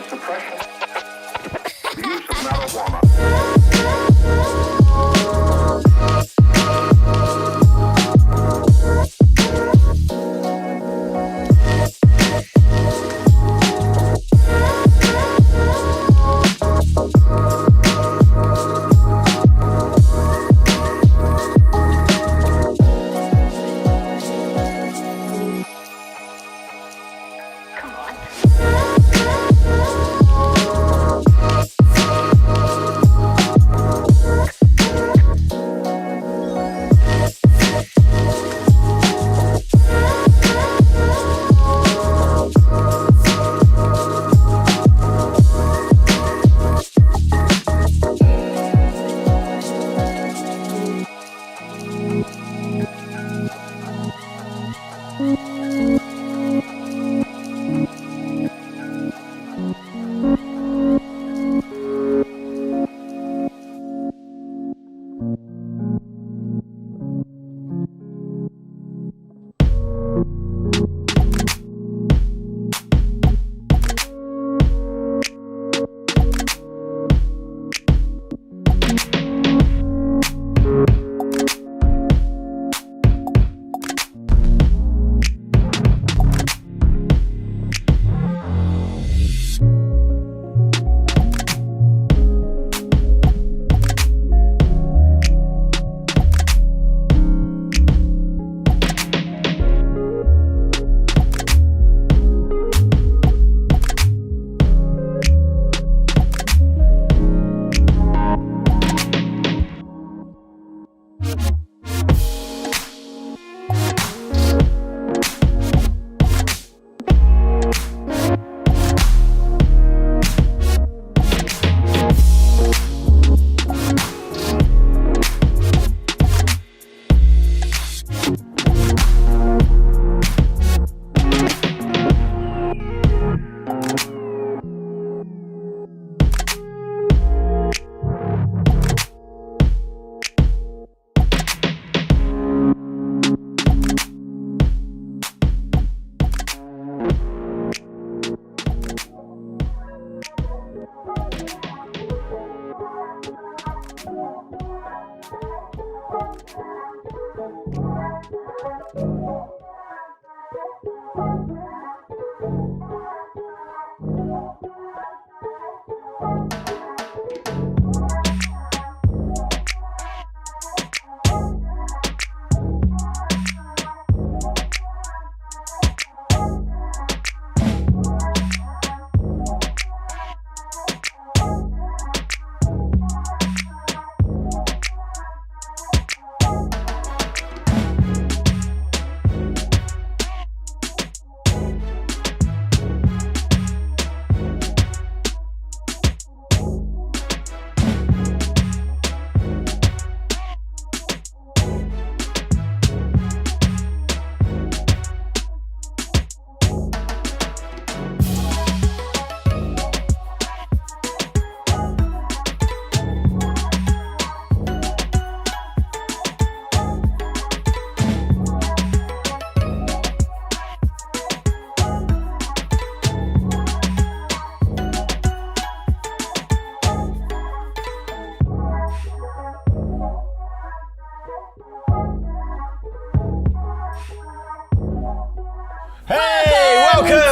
suppression, the use of marijuana.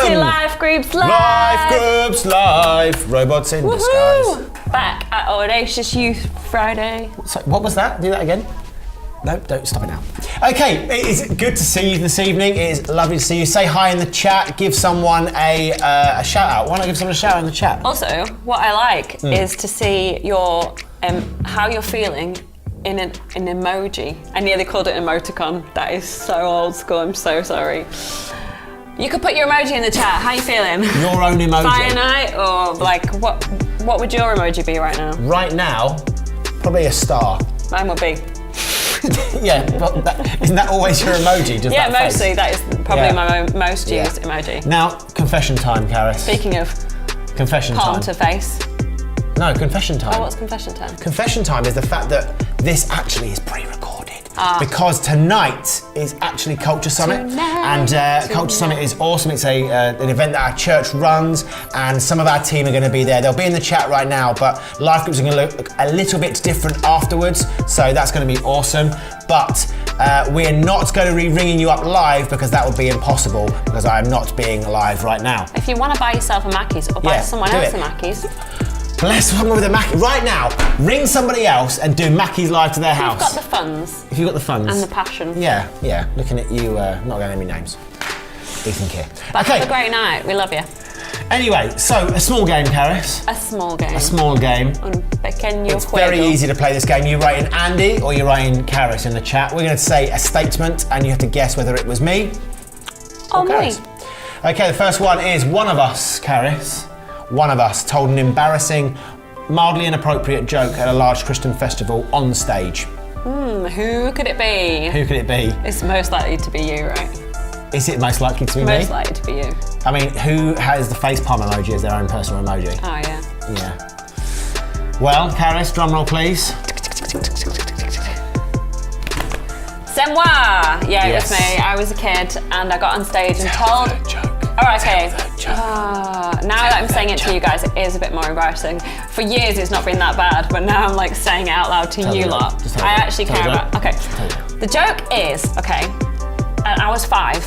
LIFEGROUPS Live! LIFEGROUPS Live! Robots in disguise. Back at Audacious Youth Friday. So, what was that? Do that again. No, don't stop it now. Okay, it is good to see you this evening. It is lovely to see you. Say hi in the chat. Give someone a shout out. Why not give someone a shout out in the chat? Also, what I like is to see your how you're feeling in an emoji. I nearly called it emoticon. That is so old school. I'm so sorry. You could put your emoji in the chat. How you feeling? Your own emoji. Fire night, or like what would your emoji be right now? Right now, probably a star. Mine would be. Yeah, but isn't that always your emoji? Just yeah, that mostly. face? That is probably my most used emoji. Now, confession time, Karis. Speaking of confession palm time. to face. No, confession time. Oh, what's confession time? Confession time is the fact that this actually is pre-recorded. because tonight is actually Culture Summit. And Culture Summit is awesome. It's an event that our church runs, and some of our team are going to be there. They'll be in the chat right now, but life groups are going to look a little bit different afterwards, so that's going to be awesome. But we're not going to be ringing you up live because that would be impossible, because I am not being live right now. If you want to buy yourself a Mackey's or buy someone else a Mackey's. Bless someone with a Mackey. Right now, ring somebody else and do Mackey's live to their house. You've got the funds. If you've got the funds. And the passion. Yeah. Looking at you, not going to name any names. Ethan Keir. But have a great night. We love you. Anyway, so a small game, Caris. A small game. A small game. Un pequeño It's juego. very easy to play this game. You write in Andy or you write in Caris in the chat. We're going to say a statement and you have to guess whether it was me or Caris. Okay, the first one is one of us, Caris. One of us told an embarrassing, mildly inappropriate joke at a large Christian festival on stage. Who could it be? Who could it be? It's most likely to be you, right? Is it most likely to be me? Most likely to be you. I mean, who has the facepalm emoji as their own personal emoji? Oh, yeah. Yeah. Well, Caris, drum roll, please. C'est moi! Yeah, it was me. I was a kid and I got on stage and told... Alright, okay. Now that I'm saying it to you guys, it is a bit more embarrassing. For years it's not been that bad, but now I'm like saying it out loud to you lot. I actually care about... Okay. The joke is, okay, I was 5,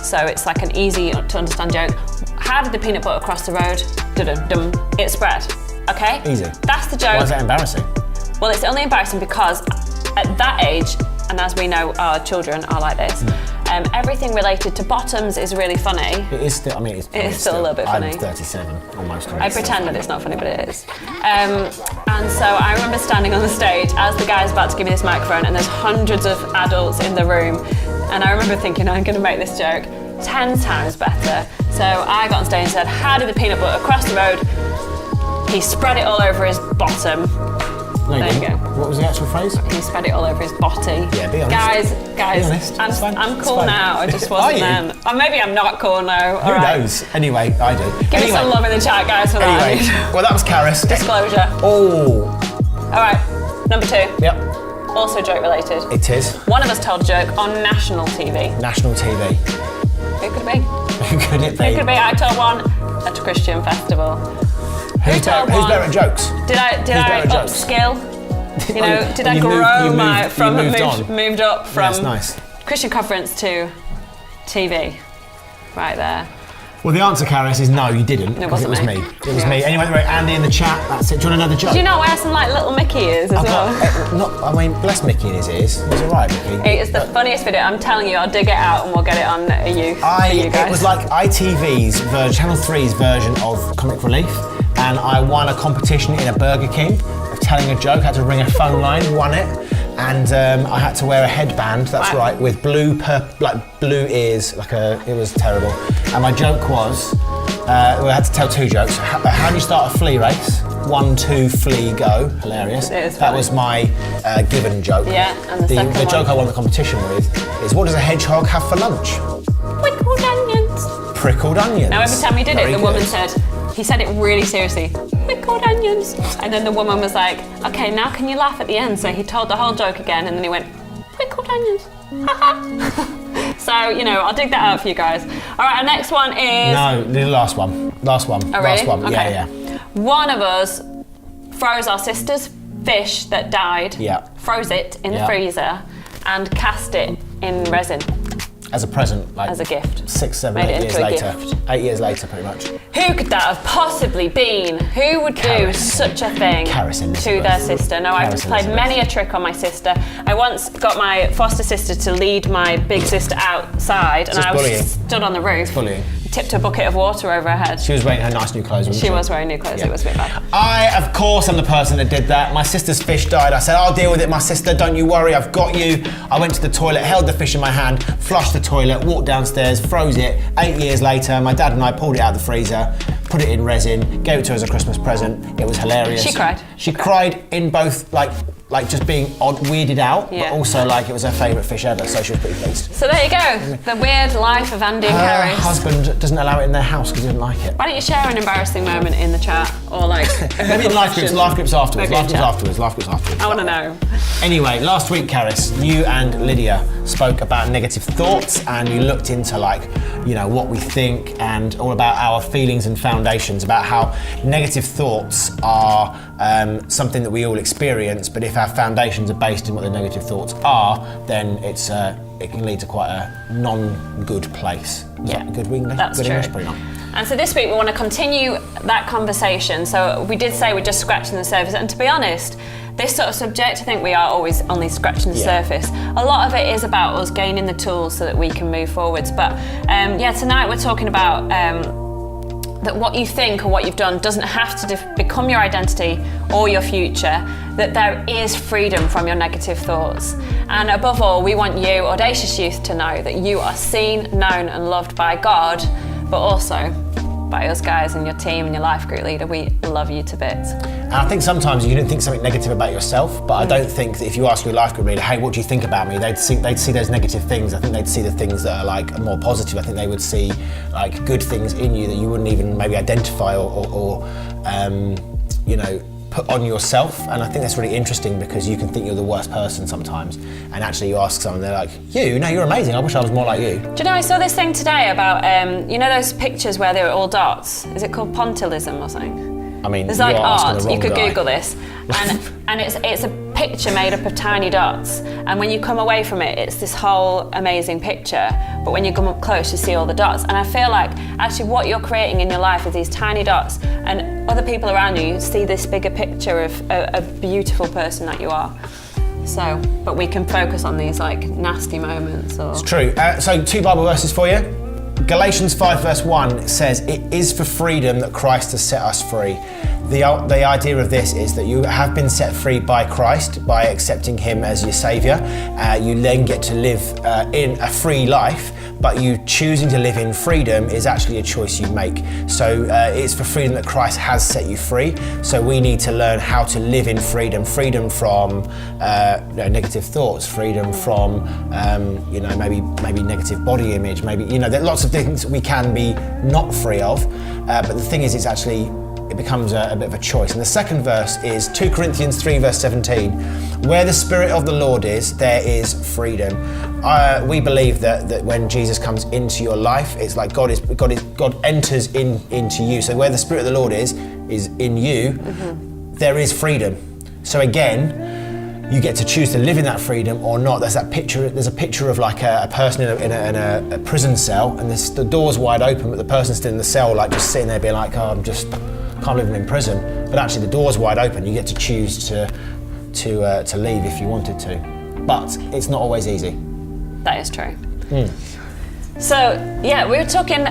so it's like an easy to understand joke. How did the peanut butter cross the road? Dum-dum. It spread. Okay? Easy. That's the joke. Why is that embarrassing? Well, it's only embarrassing because at that age, and as we know, our children are like this, everything related to bottoms is really funny. It is still, I mean, it's still a little bit funny. I'm 37, almost. I pretend that it's not funny, but it is. And so I remember standing on the stage as the guy's about to give me this microphone, and there's hundreds of adults in the room, and I remember thinking, I'm going to make this joke 10 times better. So I got on stage and said, how did the peanut butter cross the road? He spread it all over his bottom. No, there you go. What was the actual phrase? He spread it all over his body. Yeah, be honest. Guys, be honest. I'm cool now. I just wasn't then. Or maybe I'm not cool now. Who knows? Anyway, I do. Give me some love in the chat, guys, for that. Anyway, well, that was Caris. Disclosure. Oh. All right, number 2. Yep. Also joke related. It is. One of us told a joke on national TV. National TV. Who could it be? Who could it be? Who could it be? I told one at a Christian festival. Who's better at jokes? Did I upskill? You know, did I grow moved up from nice. Christian conference to TV? Right there. Well, the answer, Caris, is no, you didn't. It wasn't me. It was me. Anyway, Andy in the chat. That's it. Do you want another joke? Do you not wear some like little Mickey ears as well? I mean, bless Mickey in his ears. It was alright, Mickey. It is the funniest video. I'm telling you, I'll dig it out and we'll get it on you. It was like ITV's Channel 3's version of Comic Relief, and I won a competition in a Burger King of telling a joke. I had to ring a phone line, won it, and I had to wear a headband. That's right, with blue ears. It was terrible. And my joke was, we had to tell 2 jokes. How do you start a flea race? 1, 2, flea, go. Hilarious. That was my given joke. Yeah, and the joke I won the competition with is, what does a hedgehog have for lunch? Prickled onions. Prickled onions. Now every time he did Very it, the good. woman said, he said it really seriously, pickled onions. And then the woman was like, okay, now can you laugh at the end? So he told the whole joke again, and then he went, pickled onions. So, you know, I'll dig that out for you guys. All right, our next one is... No, the last one. Last one. Oh, last really? one. Okay. Yeah. One of us froze our sister's fish that died, froze it in the freezer, and cast it in resin. As a present, like as a gift. 6, 7, Made 8 it years into a later. gift. 8 years later, pretty much. Who could that have possibly been? Who would do such a thing to their sister? No, I've just played many a trick on my sister. I once got my foster sister to lead my big sister outside, and I was stood on the roof. Bullying. Tipped a bucket of water over her head. She was wearing her nice new clothes, wasn't she? She was wearing new clothes, it was a bit bad. I, of course, am the person that did that. My sister's fish died. I said, I'll deal with it, my sister, don't you worry, I've got you. I went to the toilet, held the fish in my hand, flushed the toilet, walked downstairs, froze it. 8 years later, my dad and I pulled it out of the freezer, put it in resin, gave it to her as a Christmas present. It was hilarious. She cried. She cried in both, like, like just being odd, weirded out, Yeah. but also like it was her favourite fish ever, so she was pretty pleased. So there you go, the weird life of Andy and Her Karis. husband doesn't allow it in their house because he didn't like it. Why don't you share an embarrassing moment in the chat, or like Maybe in life groups afterwards. Okay, chat. Life groups afterwards. I want to know. Anyway, last week, Karis, you and Lydia spoke about negative thoughts, and you looked into like, you know, what we think and all about our feelings and foundations, about how negative thoughts are something that we all experience, but if our foundations are based in what the negative thoughts are, then it can lead to quite a non-good place. Is that good English? That's good true. English? Probably not. And so this week we want to continue that conversation. So we did say we're just scratching the surface, and to be honest, this sort of subject, I think we are always only scratching the surface. A lot of it is about us gaining the tools so that we can move forwards. But tonight we're talking about that what you think or what you've done doesn't have to become your identity or your future, that there is freedom from your negative thoughts. And above all, we want you, Audacious Youth, to know that you are seen, known and loved by God, but also by us guys and your team and your life group leader. We love you to bits. And I think sometimes you can think something negative about yourself, but I don't think that if you ask your life group leader, hey, what do you think about me? They'd see those negative things. I think they'd see the things that are like more positive. I think they would see like good things in you that you wouldn't even maybe identify or you know, put on yourself. And I think that's really interesting because you can think you're the worst person sometimes, and actually you ask someone, they're like, you're amazing, I wish I was more like you. Do you know, I saw this thing today about, you know those pictures where they're all dots? Is it called pointillism or something? I mean, there's like you are asking art, the wrong you could guy. Google this, and it's a picture made up of tiny dots, and when you come away from it, it's this whole amazing picture, but when you come up close, you see all the dots. And I feel like actually what you're creating in your life is these tiny dots, and other people around you see this bigger picture of a beautiful person that you are. So, but we can focus on these like nasty moments. Or... It's true. So 2 Bible verses for you. Galatians 5 verse 1 says, "It is for freedom that Christ has set us free." The idea of this is that you have been set free by Christ, by accepting him as your saviour. You then get to live in a free life, but you choosing to live in freedom is actually a choice you make. So it's for freedom that Christ has set you free. So we need to learn how to live in freedom from negative thoughts, freedom from maybe negative body image, maybe there are lots of things we can be not free of. But the thing is, it becomes a bit of a choice. And the second verse is 2 Corinthians 3 verse 17. Where the Spirit of the Lord is, there is freedom. We believe that when Jesus comes into your life, it's like God enters into you. So where the Spirit of the Lord is in you, there is freedom. So again, you get to choose to live in that freedom or not. There's a picture of like a person in a prison cell, and the door's wide open, but the person's still in the cell, like just sitting there being like, can't live in prison. But actually the door's wide open. You get to choose to leave if you wanted to. But it's not always easy. That is true. So yeah, we were talking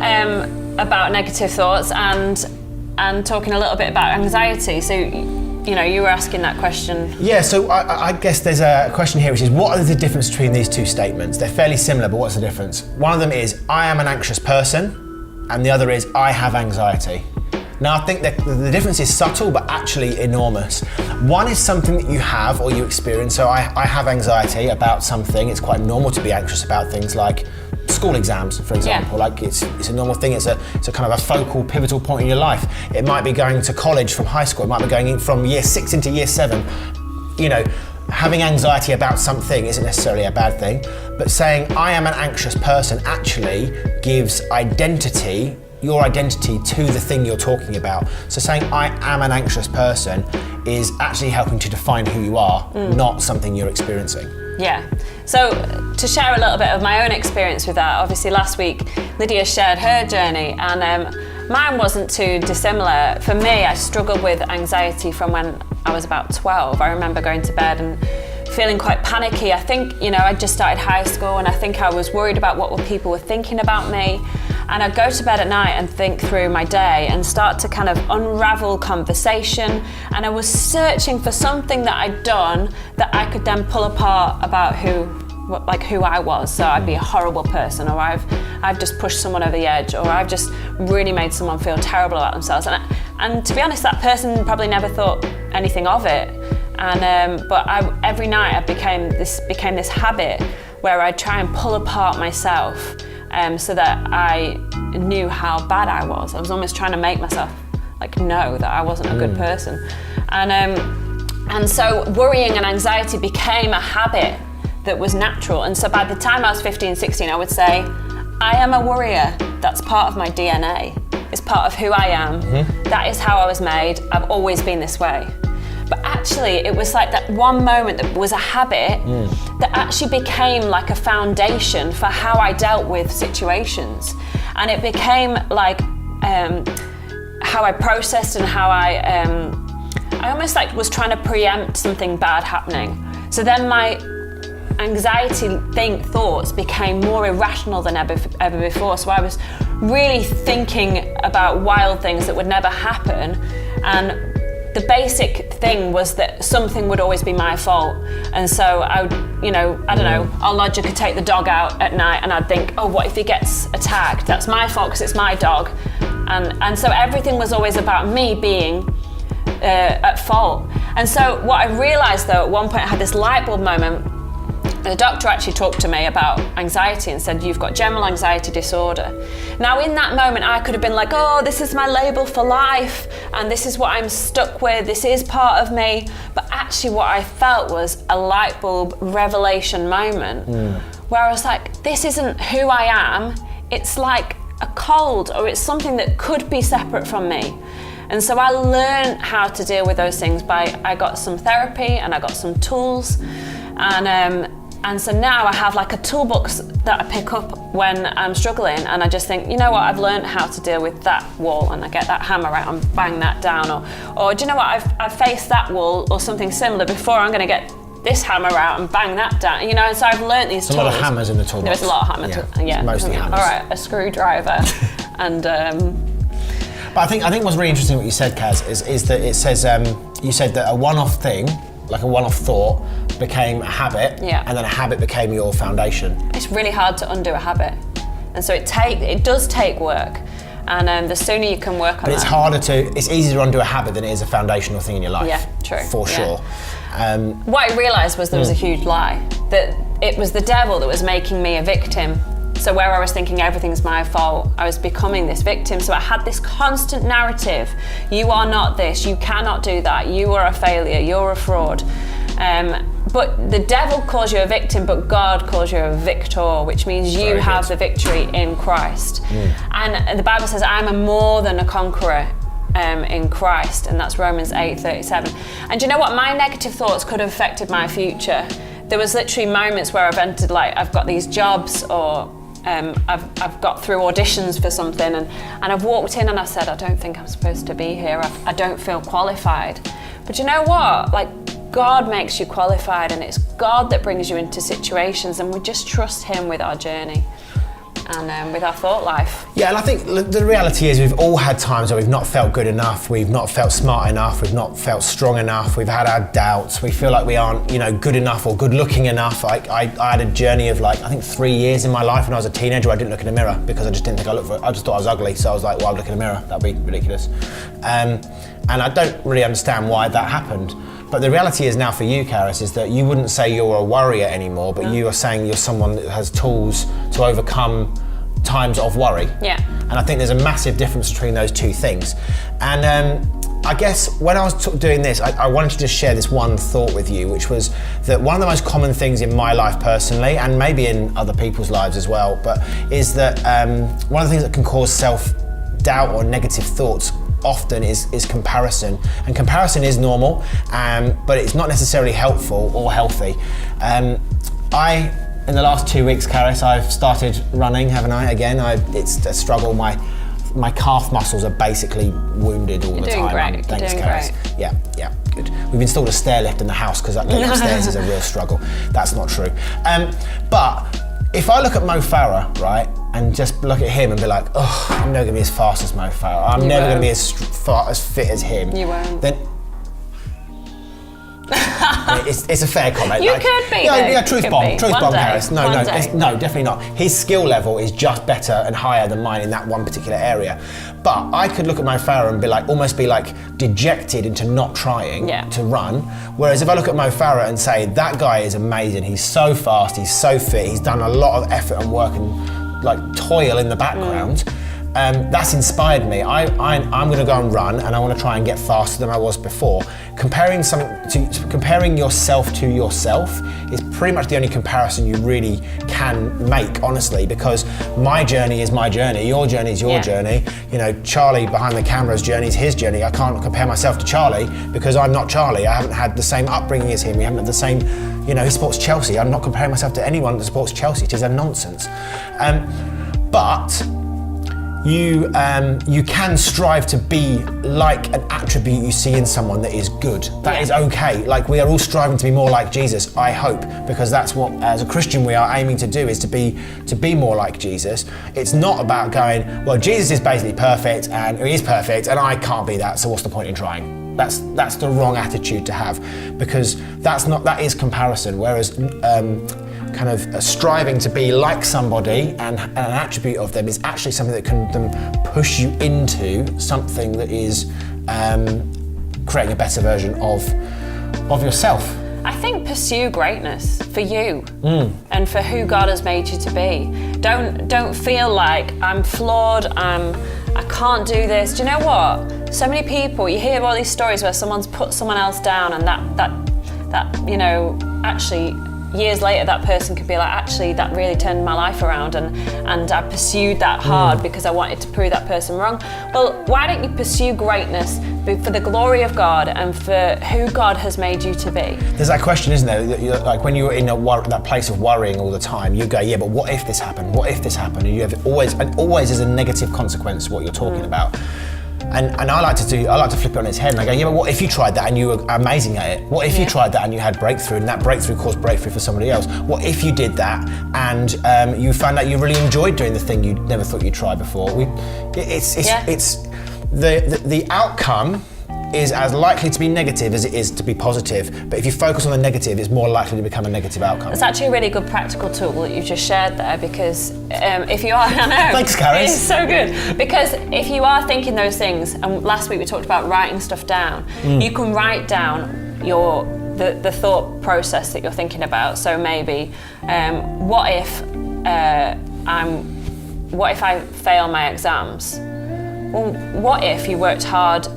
about negative thoughts and talking a little bit about anxiety. So you were asking that question. Yeah, so I guess there's a question here which is, what is the difference between these two statements? They're fairly similar, but what's the difference? One of them is, I am an anxious person, and the other is, I have anxiety. Now, I think that the difference is subtle, but actually enormous. One is something that you have or you experience. So I have anxiety about something. It's quite normal to be anxious about things like school exams, for example. Yeah. Like it's a normal thing. It's a kind of a focal, pivotal point in your life. It might be going to college from high school. It might be going in from year 6 into year 7. Having anxiety about something isn't necessarily a bad thing, but saying I am an anxious person actually gives your identity to the thing you're talking about. So saying I am an anxious person is actually helping to define who you are, not something you're experiencing. Yeah. So to share a little bit of my own experience with that, obviously last week Lydia shared her journey, and mine wasn't too dissimilar. For me, I struggled with anxiety from when I was about 12. I remember going to bed and feeling quite panicky. I think, I just started high school, and I think I was worried about what people were thinking about me. And I'd go to bed at night and think through my day and start to kind of unravel conversation. And I was searching for something that I'd done that I could then pull apart about who I was. So I'd be a horrible person, or I've just pushed someone over the edge, or I've just really made someone feel terrible about themselves. And And to be honest, that person probably never thought anything of it. And but every night became this habit where I'd try and pull apart myself so that I knew how bad I was. I was almost trying to make myself like know that I wasn't a good person. And so worrying and anxiety became a habit that was natural. And so by the time I was 15, 16, I would say, I am a worrier. That's part of my DNA. It's part of who I am. That is how I was made. I've always been this way. But actually, it was like that one moment that was a habit that actually became like a foundation for how I dealt with situations. And it became like how I processed and how I almost like was trying to preempt something bad happening. So then my anxiety thoughts became more irrational than ever before. So I was really thinking about wild things that would never happen. And the basic thing was that something would always be my fault. And so I would, I don't know, our lodger could take the dog out at night and I'd think, oh, what if he gets attacked? That's my fault because it's my dog. And so everything was always about me being at fault. And so what I realized though, at one point I had this light bulb moment. The doctor actually talked to me about anxiety and said, you've got general anxiety disorder. Now in that moment I could have been like, oh, this is my label for life and this is what I'm stuck with, this is part of me. But actually what I felt was a light bulb revelation moment where I was like, this isn't who I am, it's like a cold or it's something that could be separate from me. And so I learned how to deal with those things I got some therapy and I got some tools. And so now I have like a toolbox that I pick up when I'm struggling and I just think, you know what, I've learned how to deal with that wall and I get that hammer out and bang that down. Or do you know what, I've faced that wall or something similar before, I'm gonna get this hammer out and bang that down. And so I've learned these tools. A lot of hammers in the toolbox. There's a lot of hammers, yeah. Mostly hammers. All right, a screwdriver and... But I think what's really interesting what you said, Kaz, is that it says, you said that a one-off thing, like a one-off thought, became a habit, and then a habit became your foundation. It's really hard to undo a habit, and so it does take work, and the sooner you can work on it. But it's easier to undo a habit than it is a foundational thing in your life. Yeah, true. For sure. What I realised was there was a huge lie, that it was the devil that was making me a victim. So where I was thinking everything's my fault, I was becoming this victim. So I had this constant narrative. You are not this, you cannot do that, you are a failure, you're a fraud. But the devil calls you a victim, but God calls you a victor, which means you have the victory in Christ. And the Bible says, I'm a more than a conqueror in Christ, and that's Romans 8:37. And do you know what? My negative thoughts could have affected my future. There was literally moments where I've entered, like, I've got these jobs, or I've got through auditions for something, and I've walked in and I've said, I don't think I'm supposed to be here. I don't feel qualified. But you know what? Like, God makes you qualified, and it's God that brings you into situations, and we just trust Him with our journey and with our thought life. Yeah, and I think the reality is we've all had times where we've not felt good enough, we've not felt smart enough, we've not felt strong enough, we've had our doubts, we feel like we aren't, good enough or good looking enough. I had a journey of I think 3 years in my life when I was a teenager where I didn't look in the mirror because I just didn't think I just thought I was ugly, so I was like, well, I'll look in the mirror, that'd be ridiculous. And I don't really understand why that happened. But the reality is now for you, Karis, is that you wouldn't say you're a worrier anymore, but you are saying you're someone that has tools to overcome times of worry. Yeah. And I think there's a massive difference between those two things. And I guess when I was doing this, I wanted to just share this one thought with you, which was that one of the most common things in my life personally, and maybe in other people's lives as well, but is that one of the things that can cause self-doubt or negative thoughts often is comparison, and comparison is normal, but it's not necessarily helpful or healthy. In the last 2 weeks, Karis, I've started running, haven't I? Again, it's a struggle. My calf muscles are basically wounded all the time. Great. Thanks, You're doing Karis. great. Yeah, good. We've installed a stair lift in the house because getting upstairs is a real struggle. That's not true. But if I look at Mo Farah, right, and just look at him and be like, oh, I'm never gonna be as fast as Mo Farah. I'm never gonna be as fit as him. You won't. Then I mean, it's a fair comment. You could be, though. Yeah, truth Could bomb, be. truth One bomb, day. Harris. No, One no, day. no, definitely not. His skill level is just better and higher than mine in that one particular area. But I could look at Mo Farah and almost be dejected into not trying to run. Whereas if I look at Mo Farah and say, that guy is amazing, he's so fast, he's so fit, he's done a lot of effort and work and toil in the background. That's inspired me. I'm going to go and run, and I want to try and get faster than I was before. Comparing yourself to yourself is pretty much the only comparison you really can make, honestly, because my journey is my journey, your journey is your journey. You know, Charlie behind the camera's journey is his journey. I can't compare myself to Charlie because I'm not Charlie. I haven't had the same upbringing as him. We haven't had the same, he supports Chelsea. I'm not comparing myself to anyone that supports Chelsea. It is a nonsense. But you can strive to be like an attribute you see in someone that is good. That is okay. We are all striving to be more like Jesus, I hope, because that's what, as a Christian, we are aiming to do, is to be more like Jesus. It's not about going, well, Jesus is basically perfect, and he is perfect, and I can't be that, so what's the point in trying? That's the wrong attitude to have, because that is comparison, whereas kind of striving to be like somebody and an attribute of them is actually something that can then push you into something that is creating a better version of yourself. I think pursue greatness for you and for who God has made you to be. Don't feel like I'm flawed, I can't do this. Do you know what? So many people, you hear all these stories where someone's put someone else down, and that actually years later that person could be like, actually that really turned my life around, and I pursued that hard because I wanted to prove that person wrong. Well, why don't you pursue greatness for the glory of God and for who God has made you to be? There's that question, isn't there? That when you're in that place of worrying all the time, you go, yeah, but what if this happened? What if this happened? And you have always is a negative consequence what you're talking about. And I like to flip it on its head, and I go, yeah, but what if you tried that and you were amazing at it? What if you tried that and you had breakthrough, and that breakthrough caused breakthrough for somebody else? What if you did that and you found out you really enjoyed doing the thing you never thought you'd try before? It's the outcome is as likely to be negative as it is to be positive. But if you focus on the negative, it's more likely to become a negative outcome. It's actually a really good practical tool that you've just shared there, because if you are, I know. Thanks, Carrie. It's so good. Because if you are thinking those things, and last week we talked about writing stuff down, you can write down the thought process that you're thinking about. So maybe, what if I fail my exams? Well, what if you worked hard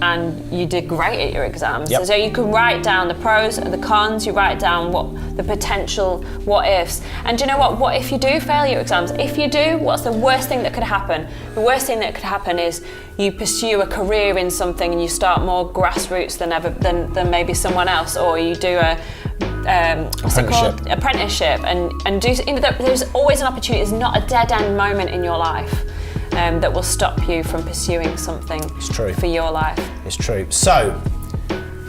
and you did great at your exams? So you can write down the pros and the cons, you write down what the potential what ifs. And do you know what if you do fail your exams? If you do, what's the worst thing that could happen? The worst thing that could happen is you pursue a career in something and you start more grassroots than maybe someone else, or you do apprenticeship and do, there's always an opportunity. There's not a dead end moment in your life that will stop you from pursuing something for your life. It's true. So,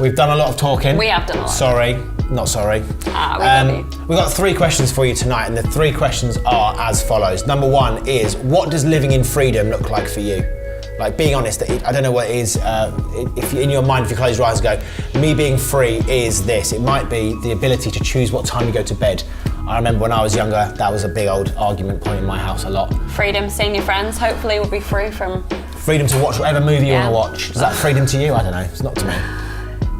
we've done a lot of talking. We have done a lot. Sorry, not sorry. We've got 3 questions for you tonight, and the 3 questions are as follows. Number 1 is, what does living in freedom look like for you? Being honest, I don't know what it is. If in your mind, if you close your eyes and go, me being free is this. It might be the ability to choose what time you go to bed. I remember when I was younger, that was a big old argument point in my house a lot. Freedom, seeing your friends, hopefully we'll be free from... Freedom to watch whatever movie you want to watch. Is that freedom to you? I don't know, it's not to me.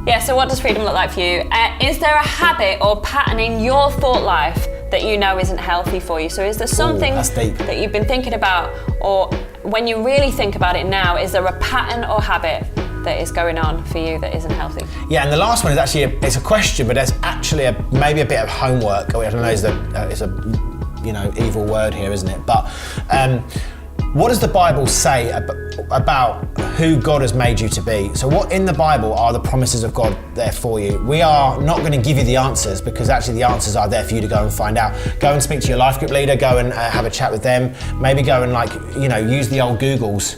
Yeah, so what does freedom look like for you? Is there a habit or pattern in your thought life that you know isn't healthy for you? So is there something that you've been thinking about, or when you really think about it now, is there a pattern or habit that is going on for you that isn't healthy? Yeah, and the last one is actually it's a question, but there's actually maybe a bit of homework. I don't know, it's a evil word here, isn't it? But what does the Bible say about who God has made you to be? So what in the Bible are the promises of God there for you? We are not going to give you the answers, because actually the answers are there for you to go and find out. Go and speak to your life group leader, go and have a chat with them. Maybe go and use the old Googles.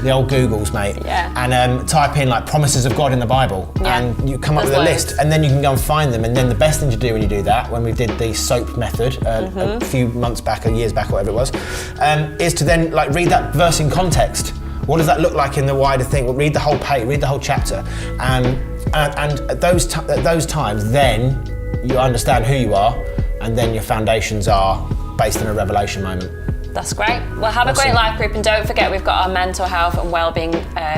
The old Googles, mate. Yeah. And type in promises of God in the Bible, and you come up with a list, and then you can go and find them. And then the best thing to do when you do that, when we did the SOAP method a few months back, or years back, or whatever it was, is to then read that verse in context. What does that look like in the wider thing? Well, read the whole page, read the whole chapter, and And at those times, then you understand who you are, and then your foundations are based on a revelation moment. That's great. Well, have a great life group, and don't forget we've got our mental health and wellbeing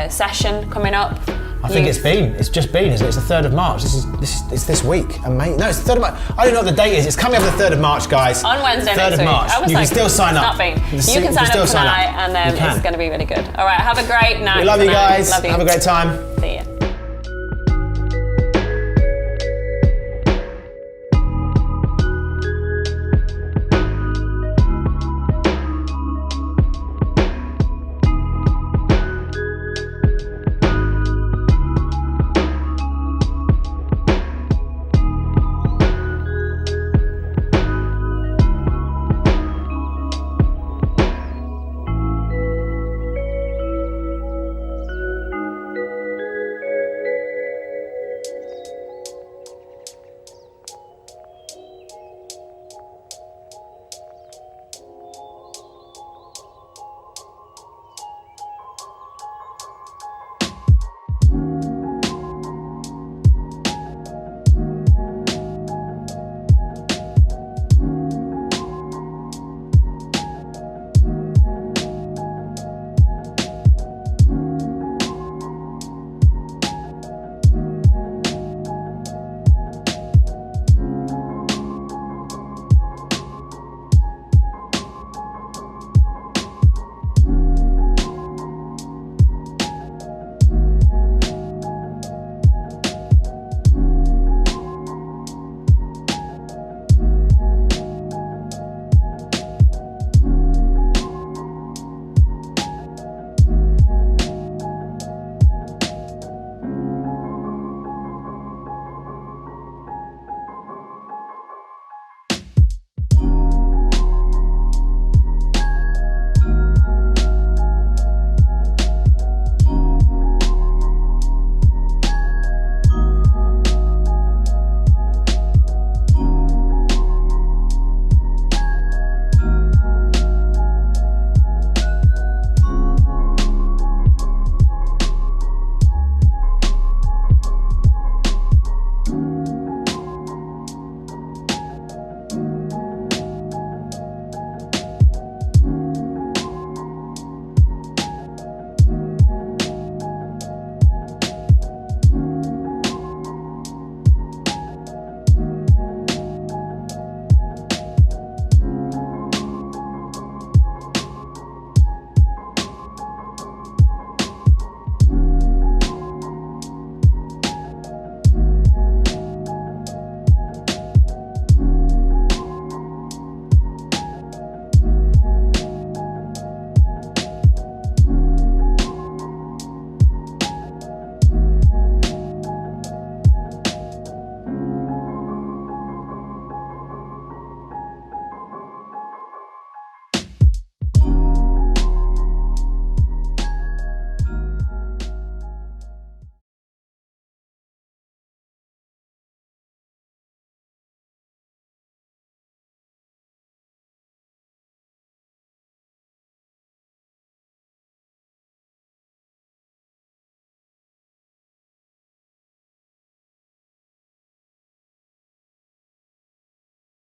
session coming up. I think it's just been, isn't it? It's the 3rd of March. It's this week. Amazing. No, it's the 3rd of March. I don't know what the date is. It's coming up the 3rd of March, guys. On Wednesday 3rd next of week. March. I was You like, can still sign it's up. not been. You can sign up tonight, and it's going to be really good. All right, have a great night. We love you guys. Love you. Have a great time. See ya.